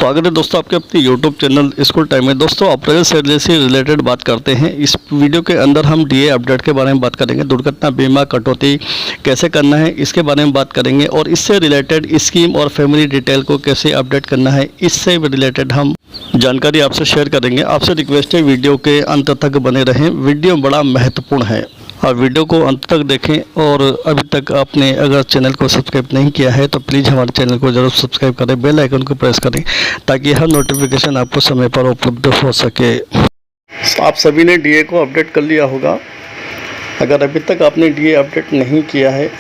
स्वागत है दोस्तों आपके अपने YouTube चैनल स्कूल टाइम में। दोस्तों अप्रैल सैलरी से रिलेटेड बात करते हैं। इस वीडियो के अंदर हम डीए अपडेट के बारे में बात करेंगे। दुर्घटना बीमा कटौती कैसे करना है इसके बारे में बात करेंगे और इससे रिलेटेड स्कीम और फैमिली डिटेल को कैसे अपडेट करना है इससे रिलेटेड हम जानकारी आपसे शेयर करेंगे। आपसे रिक्वेस्ट है वीडियो के अंत तक बने रहें, वीडियो बड़ा महत्वपूर्ण है और वीडियो को अंत तक देखें। और अभी तक आपने अगर चैनल को सब्सक्राइब नहीं किया है तो प्लीज़ हमारे चैनल को ज़रूर सब्सक्राइब करें, बेल आइकन को प्रेस करें ताकि हर नोटिफिकेशन आपको समय पर उपलब्ध हो सके। आप सभी ने डीए को अपडेट कर लिया होगा। अगर अभी तक आपने डीए अपडेट नहीं किया है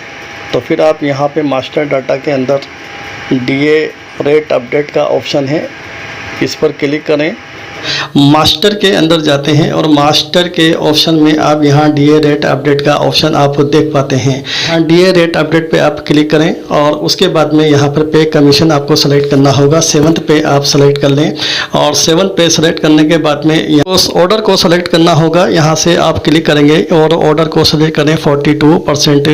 तो फिर आप यहाँ पे मास्टर डाटा के अंदर डीए रेट अपडेट का ऑप्शन है, इस पर क्लिक करें। मास्टर के अंदर जाते हैं और मास्टर के ऑप्शन में आप यहाँ डीए रेट अपडेट का ऑप्शन आप देख पाते हैं। यहाँ डीए रेट अपडेट पे आप क्लिक करें और उसके बाद में यहाँ पर पे कमीशन आपको सेलेक्ट करना होगा। 7th पे आप सेलेक्ट कर लें और 7th पे सेलेक्ट करने के बाद में उस ऑर्डर को सेलेक्ट करना होगा। यहाँ से आप क्लिक करेंगे और ऑर्डर को सेलेक्ट करें। 42%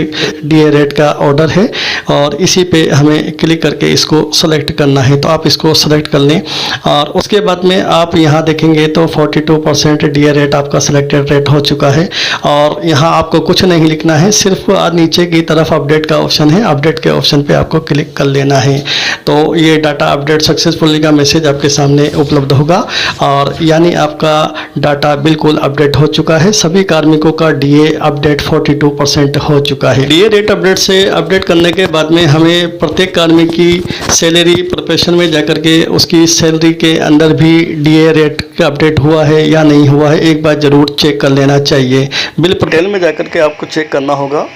डीए रेट का ऑर्डर है और इसी पे हमें क्लिक करके इसको सेलेक्ट करना है, तो आप इसको सेलेक्ट कर लें। और उसके बाद में आप यहाँ देखेंगे तो 42% डीए रेट आपका सिलेक्टेड रेट हो चुका है और यहाँ आपको कुछ नहीं लिखना है, सिर्फ नीचे की तरफ अपडेट का ऑप्शन है, अपडेट के ऑप्शन पे आपको क्लिक कर लेना है। तो ये डाटा अपडेट सक्सेसफुली का मैसेज आपके सामने उपलब्ध होगा और यानी आपका डाटा बिल्कुल अपडेट हो चुका है। सभी कार्मिकों का डीए अपडेट 42% हो चुका है। डीए रेट अपडेट से अपडेट करने के बाद में हमें प्रत्येक कार्मिक की सैलरी प्रोफेशन में जाकर के उसकी सैलरी के अंदर भी डीए रेट का अपडेट हुआ है या नहीं हुआ है एक बार ज़रूर चेक कर लेना चाहिए। बिल डिटेल में जाकर के आपको चेक करना होगा।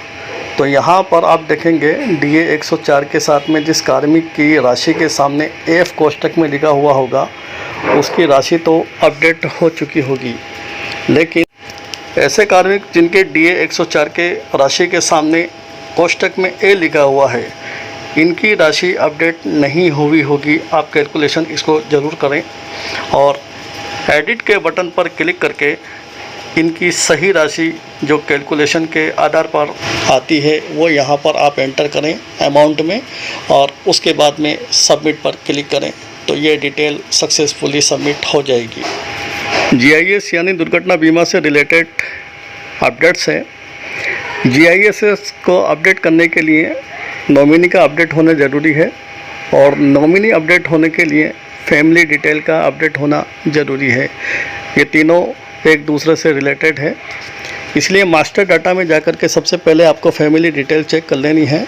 तो यहाँ पर आप देखेंगे डीए 104 के साथ में जिस कार्मिक की राशि के सामने एफ कोष्टक में लिखा हुआ होगा उसकी राशि तो अपडेट हो चुकी होगी, लेकिन ऐसे कार्मिक जिनके डीए 104 के राशि के सामने कोष्टक में ए लिखा हुआ है इनकी राशि अपडेट नहीं हुई होगी। आप कैलकुलेशन इसको ज़रूर करें और एडिट के बटन पर क्लिक करके इनकी सही राशि जो कैलकुलेशन के आधार पर आती है वो यहाँ पर आप एंटर करें अमाउंट में और उसके बाद में सबमिट पर क्लिक करें तो ये डिटेल सक्सेसफुली सबमिट हो जाएगी। जीआईएस यानी दुर्घटना बीमा से रिलेटेड अपडेट्स हैं। जीआईएस को अपडेट करने के लिए नॉमिनी का अपडेट होना ज़रूरी है और नॉमिनी अपडेट होने के लिए फैमिली डिटेल का अपडेट होना ज़रूरी है। ये तीनों एक दूसरे से रिलेटेड है, इसलिए मास्टर डाटा में जाकर के सबसे पहले आपको फैमिली डिटेल चेक कर लेनी है।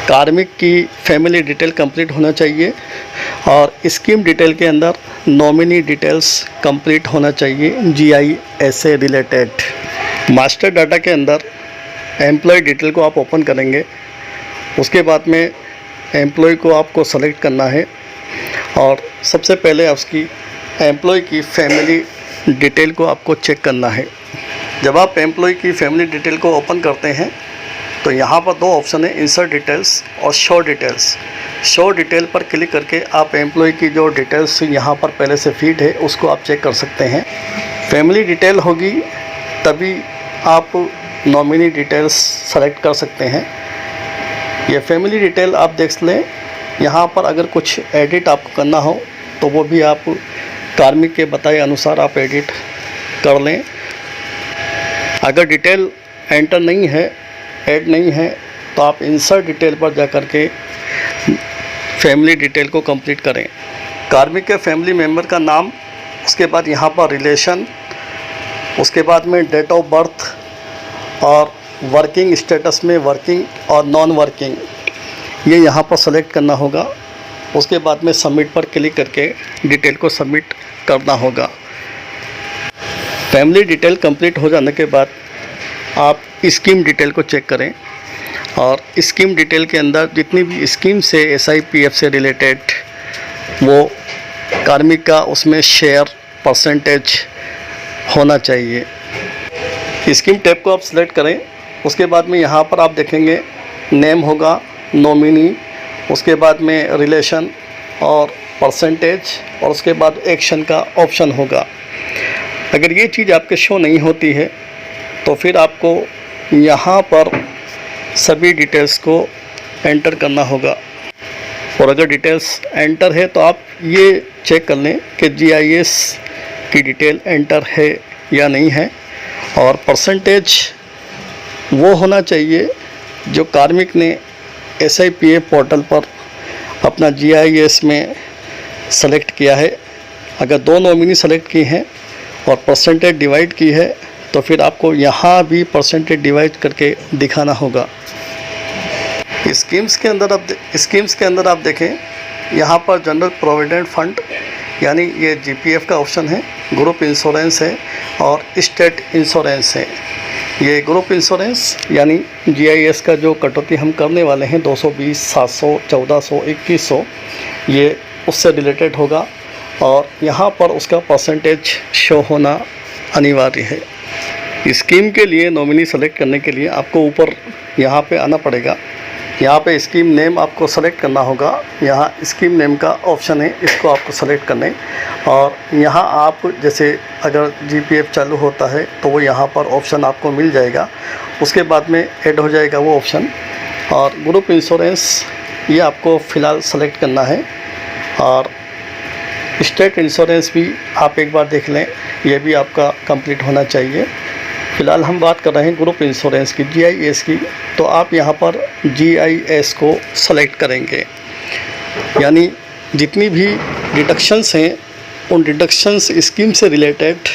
कार्मिक की फैमिली डिटेल कंप्लीट होना चाहिए और स्कीम डिटेल के अंदर नॉमिनी डिटेल्स कंप्लीट होना चाहिए जीआईएस से रिलेटेड। मास्टर डाटा के अंदर एम्प्लॉय डिटेल को आप ओपन करेंगे, उसके बाद में एम्प्लॉय को आपको सेलेक्ट करना है और सबसे पहले उसकी एम्प्लॉय की फैमिली डिटेल को आपको चेक करना है। जब आप एम्प्लॉय की फैमिली डिटेल को ओपन करते हैं तो यहाँ पर दो ऑप्शन है, इंसर्ट डिटेल्स और शो डिटेल्स। शो डिटेल पर क्लिक करके आप एम्प्लॉय की जो डिटेल्स यहाँ पर पहले से फीड है उसको आप चेक कर सकते हैं। फैमिली डिटेल होगी तभी आप नॉमिनी डिटेल्स सेलेक्ट कर सकते हैं। ये फैमिली डिटेल आप देख लें। यहाँ पर अगर कुछ एडिट आपको करना हो तो वो भी आप कार्मिक के बताए अनुसार आप एडिट कर लें। अगर डिटेल एंटर नहीं है, ऐड नहीं है, तो आप इंसर्ट डिटेल पर जाकर के फैमिली डिटेल को कंप्लीट करें। कार्मिक के फैमिली मेम्बर का नाम, उसके बाद यहाँ पर रिलेशन, उसके बाद में डेट ऑफ बर्थ और वर्किंग स्टेटस में वर्किंग और नॉन वर्किंग ये यहाँ पर सेलेक्ट करना होगा। उसके बाद में सबमिट पर क्लिक करके डिटेल को सबमिट करना होगा। फैमिली डिटेल कंप्लीट हो जाने के बाद आप स्कीम डिटेल को चेक करें और स्कीम डिटेल के अंदर जितनी भी स्कीम से SIPF से रिलेटेड वो कार्मिक का उसमें शेयर परसेंटेज होना चाहिए। स्कीम टैब को आप सेलेक्ट करें। उसके बाद में यहाँ पर आप देखेंगे नेम होगा, नॉमिनी, उसके बाद में रिलेशन और परसेंटेज और उसके बाद एक्शन का ऑप्शन होगा। अगर ये चीज़ आपके शो नहीं होती है तो फिर आपको यहाँ पर सभी डिटेल्स को एंटर करना होगा। और अगर डिटेल्स एंटर है तो आप ये चेक कर लें कि GIS की डिटेल एंटर है या नहीं है। और परसेंटेज वो होना चाहिए जो कार्मिक ने SIPF पोर्टल पर अपना GIS में सेलेक्ट किया है। अगर 2 नॉमिनी सेलेक्ट की हैं और परसेंटेज डिवाइड की है तो फिर आपको यहाँ भी परसेंटेज डिवाइड करके दिखाना होगा। स्कीम्स के अंदर आप देखें, यहाँ पर जनरल प्रोविडेंट फंड यानी ये GPF का ऑप्शन है, ग्रुप इंश्योरेंस है और स्टेट इंश्योरेंस है। ये ग्रुप इंश्योरेंस यानी GIS का जो कटौती हम करने वाले हैं 220, 700, 1400, 2100, ये उससे रिलेटेड होगा और यहाँ पर उसका परसेंटेज शो होना अनिवार्य है। स्कीम के लिए नॉमिनी सेलेक्ट करने के लिए आपको ऊपर यहाँ पे आना पड़ेगा। यहाँ पे स्कीम नेम आपको सेलेक्ट करना होगा। यहाँ स्कीम नेम का ऑप्शन है, इसको आपको सेलेक्ट करना है। और यहाँ आप जैसे अगर GPF चालू होता है तो वो यहाँ पर ऑप्शन आपको मिल जाएगा, उसके बाद में ऐड हो जाएगा वो ऑप्शन। और ग्रुप इंश्योरेंस ये आपको फ़िलहाल सेलेक्ट करना है। और स्टेट इंश्योरेंस भी आप एक बार देख लें, ये भी आपका कंप्लीट होना चाहिए। फ़िलहाल हम बात कर रहे हैं ग्रुप इंश्योरेंस की, GIS की, तो आप यहाँ पर GIS को सेलेक्ट करेंगे। यानी जितनी भी डिडक्शंस हैं उन डिडक्शंस स्कीम से रिलेटेड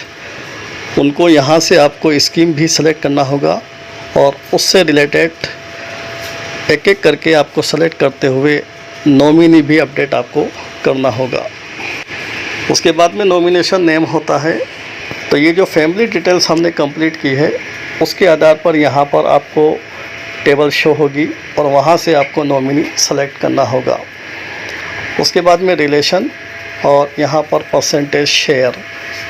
उनको यहाँ से आपको स्कीम भी सेलेक्ट करना होगा और उससे रिलेटेड एक एक करके आपको सेलेक्ट करते हुए नॉमिनी भी अपडेट आपको करना होगा। उसके बाद में नॉमिनेशन नेम होता है। तो ये जो फैमिली डिटेल्स हमने कंप्लीट की है उसके आधार पर यहाँ पर आपको टेबल शो होगी और वहाँ से आपको नॉमिनी सेलेक्ट करना होगा। उसके बाद में रिलेशन और यहाँ पर परसेंटेज शेयर,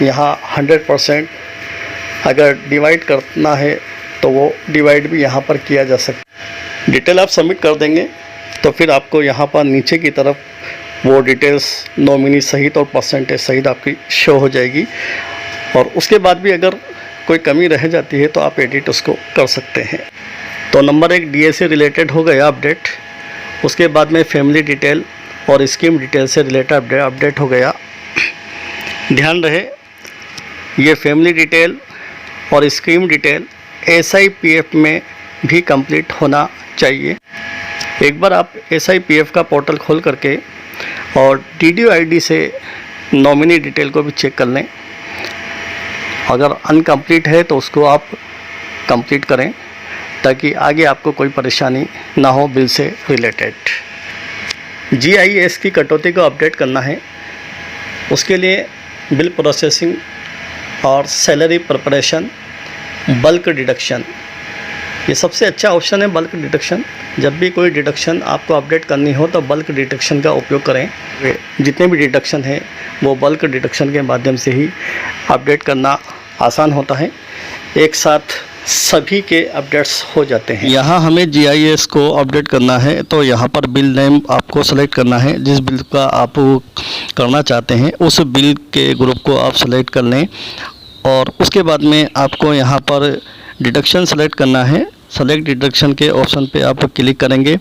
यहाँ 100% अगर डिवाइड करना है तो वो डिवाइड भी यहाँ पर किया जा सकता। डिटेल आप सबमिट कर देंगे तो फिर आपको यहाँ पर नीचे की तरफ वो डिटेल्स नॉमिनी सहित और परसेंटेज सहित आपकी शो हो जाएगी। और उसके बाद भी अगर कोई कमी रह जाती है तो आप एडिट उसको कर सकते हैं। तो नंबर 1 DA से रिलेटेड हो गया अपडेट। उसके बाद में फैमिली डिटेल और स्कीम डिटेल से रिलेटेड अपडेट हो गया। ध्यान रहे ये फैमिली डिटेल और स्कीम डिटेल SIPF में भी कंप्लीट होना चाहिए। एक बार आप SIPF का पोर्टल खोल करके और DDO ID से नॉमिनी डिटेल को भी चेक कर लें। अगर अनकम्प्लीट है तो उसको आप कंप्लीट करें ताकि आगे आपको कोई परेशानी ना हो बिल से रिलेटेड। GIS की कटौती को अपडेट करना है, उसके लिए बिल प्रोसेसिंग और सैलरी प्रिपरेशन, बल्क डिडक्शन, ये सबसे अच्छा ऑप्शन है। बल्क डिडक्शन, जब भी कोई डिडक्शन आपको अपडेट करनी हो तो बल्क डिडक्शन का उपयोग करें। जितने भी डिडक्शन हैं वो बल्क डिडक्शन के माध्यम से ही अपडेट करना आसान होता है, एक साथ सभी के अपडेट्स हो जाते हैं। यहाँ हमें GIS को अपडेट करना है तो यहाँ पर बिल नेम आपको सेलेक्ट करना है। जिस बिल का आप करना चाहते हैं उस बिल के ग्रुप को आप सेलेक्ट कर लें और उसके बाद में आपको यहाँ पर डिडक्शन सेलेक्ट करना है। सेलेक्ट डिडक्शन के ऑप्शन पे आप क्लिक करेंगे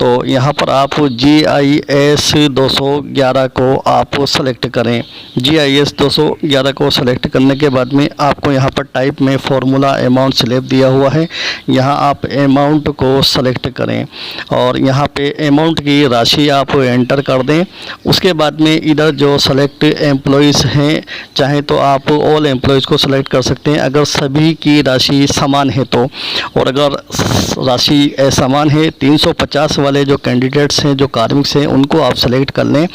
तो यहाँ पर आप GIS 211 को आप सेलेक्ट करें। GIS 211 को सेलेक्ट करने के बाद में आपको यहाँ पर टाइप में फॉर्मूला अमाउंट स्लैब दिया हुआ है, यहाँ आप अमाउंट को सेलेक्ट करें और यहाँ पे अमाउंट की राशि आप एंटर कर दें। उसके बाद में इधर जो सेलेक्ट एम्प्लॉइज़ हैं, चाहे तो आप ऑल एम्प्लॉइज़ को सेलेक्ट कर सकते हैं अगर सभी की राशि समान है तो, और अगर राशि असमान है 350 वाले जो कैंडिडेट्स हैं, जो कार्मिक्स हैं, उनको आप सेलेक्ट कर लें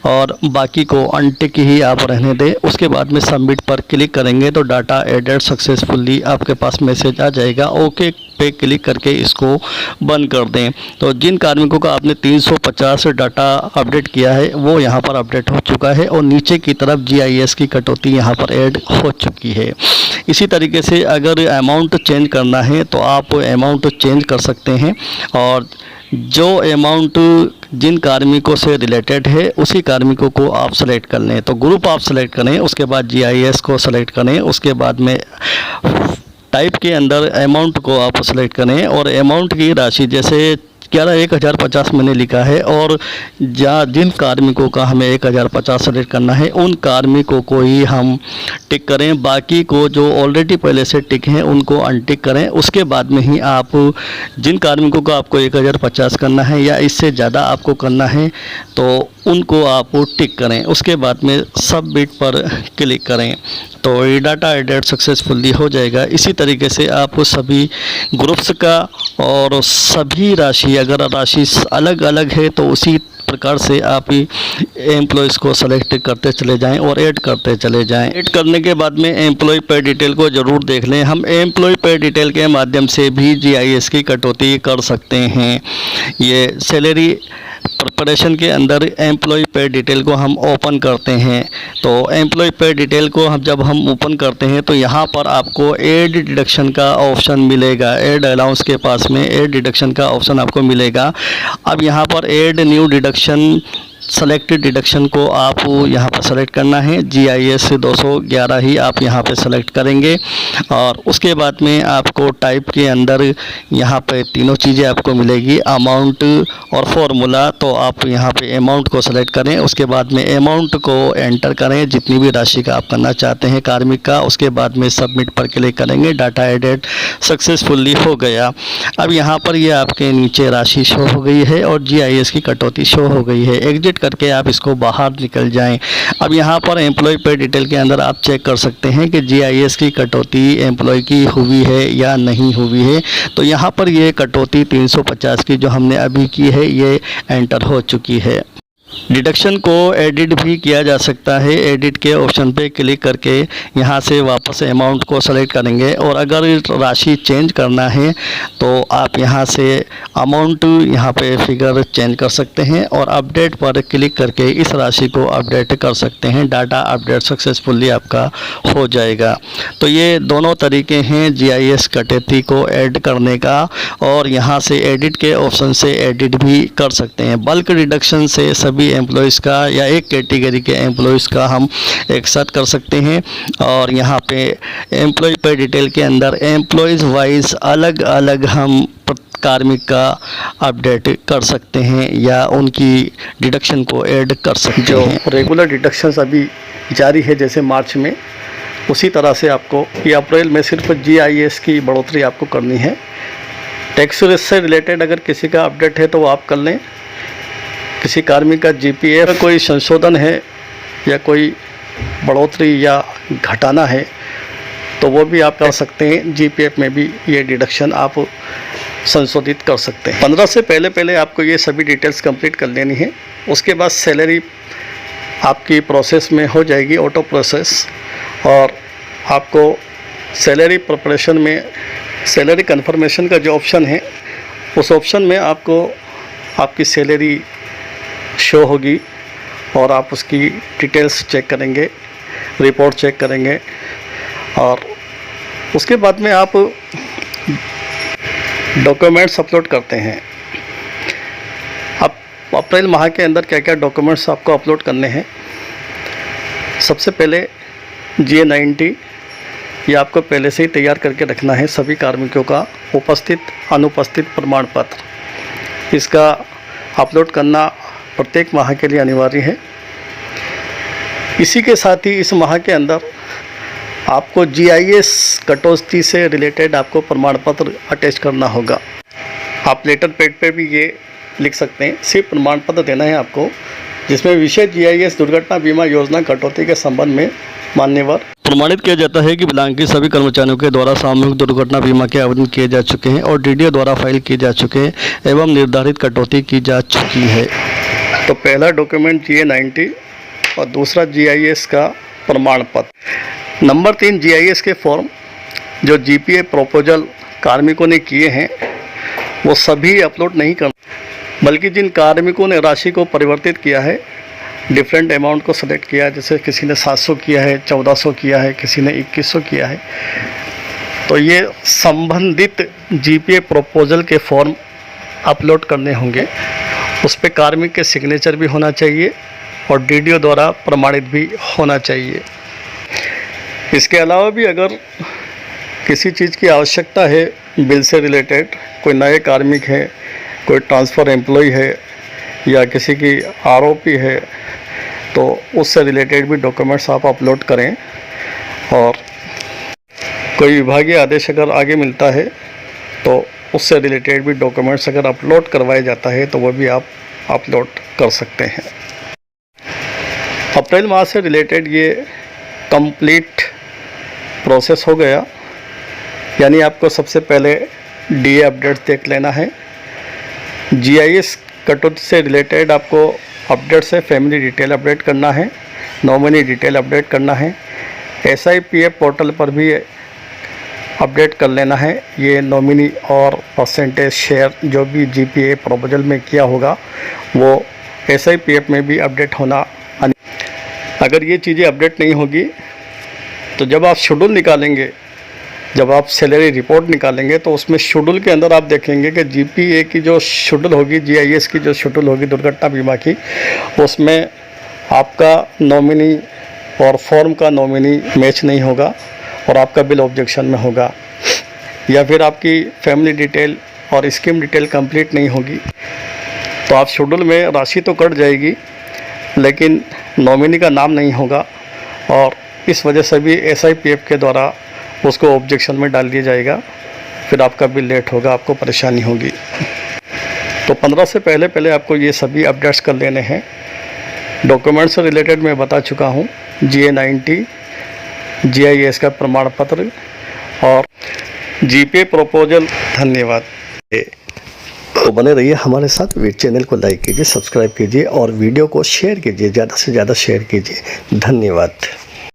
और बाकी को अनटिक ही आप रहने दें। उसके बाद में सबमिट पर क्लिक करेंगे तो डाटा एडेड सक्सेसफुली आपके पास मैसेज आ जाएगा। ओके पे क्लिक करके इसको बंद कर दें। तो जिन कार्मिकों का आपने 350 डाटा अपडेट किया है वो यहाँ पर अपडेट हो चुका है और नीचे की तरफ GIS की कटौती यहाँ पर ऐड हो चुकी है। इसी तरीके से अगर अमाउंट चेंज करना है तो आप अमाउंट चेंज कर सकते हैं और जो अमाउंट जिन कार्मिकों से रिलेटेड है उसी कार्मिकों को आप सेलेक्ट कर लें। तो ग्रुप आप सेलेक्ट करें, उसके बाद GIS को सेलेक्ट करें, उसके बाद में टाइप के अंदर अमाउंट को आप सेलेक्ट करें और अमाउंट की राशि जैसे 11,1050 मैंने लिखा है, और जिन कार्मिकों का हमें 1,050 सेलेक्ट करना है उन कार्मिकों को ही हम टिक करें, बाकी को जो ऑलरेडी पहले से टिक हैं उनको अनटिक करें। उसके बाद में ही आप जिन कार्मिकों को आपको 1,050 करना है या इससे ज़्यादा आपको करना है तो उनको आप टिक करें। उसके बाद में सबमिट पर क्लिक करें तो ये डाटा एडेड सक्सेसफुली हो जाएगा। इसी तरीके से आप सभी ग्रुप्स का और सभी राशि, अगर राशि अलग अलग है तो उसी प्रकार से आप ही एम्प्लॉयज़ को सेलेक्ट करते चले जाएं और ऐड करते चले जाएं। ऐड करने के बाद में एम्प्लॉय पे डिटेल को ज़रूर देख लें। हम एम्प्लॉय पे डिटेल के माध्यम से भी जीआईएस की कटौती कर सकते हैं। ये सैलरी प्रिपरेशन के अंदर एम्प्लॉय पे डिटेल को हम ओपन करते हैं, तो एम्प्लॉय पे डिटेल को जब हम ओपन करते हैं तो यहाँ पर आपको ऐड डिडक्शन का ऑप्शन मिलेगा। ऐड अलाउंस के पास में ऐड डिडक्शन का ऑप्शन आपको मिलेगा। अब यहाँ पर add new deduction, selected deduction को आप यहाँ पर सेलेक्ट करना है। जीआईएस 211 ही आप यहाँ पे सेलेक्ट करेंगे और उसके बाद में आपको टाइप के अंदर यहाँ पे तीनों चीज़ें आपको मिलेगी, अमाउंट और फॉर्मूला। तो आप यहाँ पे अमाउंट को सेलेक्ट करें, उसके बाद में अमाउंट को एंटर करें जितनी भी राशि का आप करना चाहते हैं कार्मिक का। उसके बाद में सबमिट पर क्लिक करेंगे। डाटा एडेड सक्सेसफुली हो गया। अब यहाँ पर ये आपके नीचे राशि शो हो गई है और जीआईएस की कटौती शो हो गई है। एग्जिट करके आप इसको बाहर निकल जाएं। अब यहाँ पर एम्प्लॉय पे डिटेल के अंदर आप चेक कर सकते हैं कि जीआईएस की कटौती एम्प्लॉय की हुई है या नहीं हुई है। तो यहाँ पर ये कटौती 350 की जो हमने अभी की है ये एंटर हो चुकी है। डिडक्शन को एडिट भी किया जा सकता है। एडिट के ऑप्शन पे क्लिक करके यहाँ से वापस अमाउंट को सेलेक्ट करेंगे और अगर राशि चेंज करना है तो आप यहाँ से अमाउंट यहाँ पे फिगर चेंज कर सकते हैं और अपडेट पर क्लिक करके इस राशि को अपडेट कर सकते हैं। डाटा अपडेट सक्सेसफुली आपका हो जाएगा। तो ये दोनों तरीके हैं जीआईएस कटौती को ऐड करने का, और यहाँ से एडिट के ऑप्शन से एडिट भी कर सकते हैं। बल्क डिडक्शन से सभी एम्प्लॉयज़ का या एक कैटेगरी के एम्प्लॉयज़ का हम एक साथ कर सकते हैं, और यहाँ पे एम्प्लॉय पे डिटेल के अंदर एम्प्लॉयज़ वाइज अलग अलग हम कार्मिक का अपडेट कर सकते हैं या उनकी डिडक्शन को ऐड कर सकते हैं। जो रेगुलर डिडक्शंस अभी जारी है जैसे मार्च में, उसी तरह से आपको ये अप्रैल में सिर्फ जीआईएस की बढ़ोतरी आपको करनी है। टैक्स से रिलेटेड अगर किसी का अपडेट है तो वो आप कर लें। किसी कार्मिक का जीपीएफ में कोई संशोधन है या कोई बढ़ोतरी या घटाना है तो वो भी आप कर सकते हैं। जीपीएफ में भी ये डिडक्शन आप संशोधित कर सकते हैं। 15 से पहले आपको ये सभी डिटेल्स कंप्लीट कर लेनी है। उसके बाद सैलरी आपकी प्रोसेस में हो जाएगी, ऑटो प्रोसेस, और आपको सैलरी प्रिपरेशन में सैलरी कन्फर्मेशन का जो ऑप्शन है उस ऑप्शन में आपको आपकी सैलरी शो होगी और आप उसकी डिटेल्स चेक करेंगे, रिपोर्ट चेक करेंगे, और उसके बाद में आप डॉक्यूमेंट्स अपलोड करते हैं। अब अप्रैल माह के अंदर क्या क्या डॉक्यूमेंट्स आपको अपलोड करने हैं। सबसे पहले GA90 ये आपको पहले से ही तैयार करके रखना है। सभी कार्मिकों का उपस्थित अनुपस्थित प्रमाण पत्र, इसका अपलोड करना प्रत्येक माह के लिए अनिवार्य है। इसी के साथ ही इस माह के अंदर आपको जीआईएस कटौती से रिलेटेड आपको प्रमाण पत्र अटैच करना होगा। आप लेटर पैड पे भी ये लिख सकते हैं, सिर्फ प्रमाण पत्र देना है आपको जिसमें विषय जीआईएस दुर्घटना बीमा योजना कटौती के संबंध में मान्यवर प्रमाणित किया जाता है कि बिलांग के सभी कर्मचारियों के द्वारा सामूहिक दुर्घटना बीमा के आवेदन किए जा चुके हैं और डीडीओ द्वारा फाइल किए जा चुके हैं एवं निर्धारित कटौती की जा चुकी है। तो पहला डॉक्यूमेंट GA90 और दूसरा जीआईएस का प्रमाण पत्र। नंबर 3 जीआईएस के फॉर्म जो जीपीए प्रपोजल कार्मिकों ने किए हैं वो सभी अपलोड नहीं करना, बल्कि जिन कार्मिकों ने राशि को परिवर्तित किया है, डिफरेंट अमाउंट को सेलेक्ट किया है, जैसे किसी ने 700 किया है, 1400 किया है, किसी ने 2100 किया है, तो ये संबंधित जीपीए प्रपोजल के फॉर्म अपलोड करने होंगे। उस पर कार्मिक के सिग्नेचर भी होना चाहिए और डीडीओ द्वारा प्रमाणित भी होना चाहिए। इसके अलावा भी अगर किसी चीज़ की आवश्यकता है बिल से रिलेटेड, कोई नए कार्मिक है, कोई ट्रांसफ़र एम्प्लॉय है या किसी की आरओपी है तो उससे रिलेटेड भी डॉक्यूमेंट्स आप अपलोड करें। और कोई विभागीय आदेश अगर आगे मिलता है तो उससे रिलेटेड भी डॉक्यूमेंट्स अगर अपलोड करवाया जाता है तो वह भी आप अपलोड कर सकते हैं। अप्रैल माह से रिलेटेड ये कंप्लीट प्रोसेस हो गया, यानी आपको सबसे पहले डीए अपडेट देख लेना है। जीआईएस कटौती से रिलेटेड आपको अपडेट से फैमिली डिटेल अपडेट करना है, नॉमिनी डिटेल अपडेट करना है, SIPF पोर्टल पर भी अपडेट कर लेना है। ये नॉमिनी और परसेंटेज शेयर जो भी GPA प्रपोजल में किया होगा वो SIPF में भी अपडेट होना। अगर ये चीज़ें अपडेट नहीं होगी तो जब आप शेड्यूल निकालेंगे, जब आप सैलरी रिपोर्ट निकालेंगे तो उसमें शेड्यूल के अंदर आप देखेंगे कि GPA की जो शेड्यूल होगी, GIS की जो शेड्यूल होगी दुर्घटना बीमा की, उसमें आपका नॉमिनी और फॉर्म का नॉमिनी मैच नहीं होगा और आपका बिल ऑब्जेक्शन में होगा, या फिर आपकी फैमिली डिटेल और स्कीम डिटेल कंप्लीट नहीं होगी तो आप शेड्यूल में राशि तो कट जाएगी लेकिन नॉमिनी का नाम नहीं होगा और इस वजह से भी SIPF के द्वारा उसको ऑब्जेक्शन में डाल दिया जाएगा, फिर आपका बिल लेट होगा, आपको परेशानी होगी। तो 15 से पहले आपको ये सभी अपडेट्स कर लेने हैं। डॉक्यूमेंट्स से रिलेटेड मैं बता चुका हूँ, GA90, GIS का प्रमाण पत्र और GPA प्रपोजल। धन्यवाद। तो बने रहिए हमारे साथ, चैनल को लाइक कीजिए, सब्सक्राइब कीजिए और वीडियो को शेयर कीजिए, ज़्यादा से ज़्यादा शेयर कीजिए। धन्यवाद।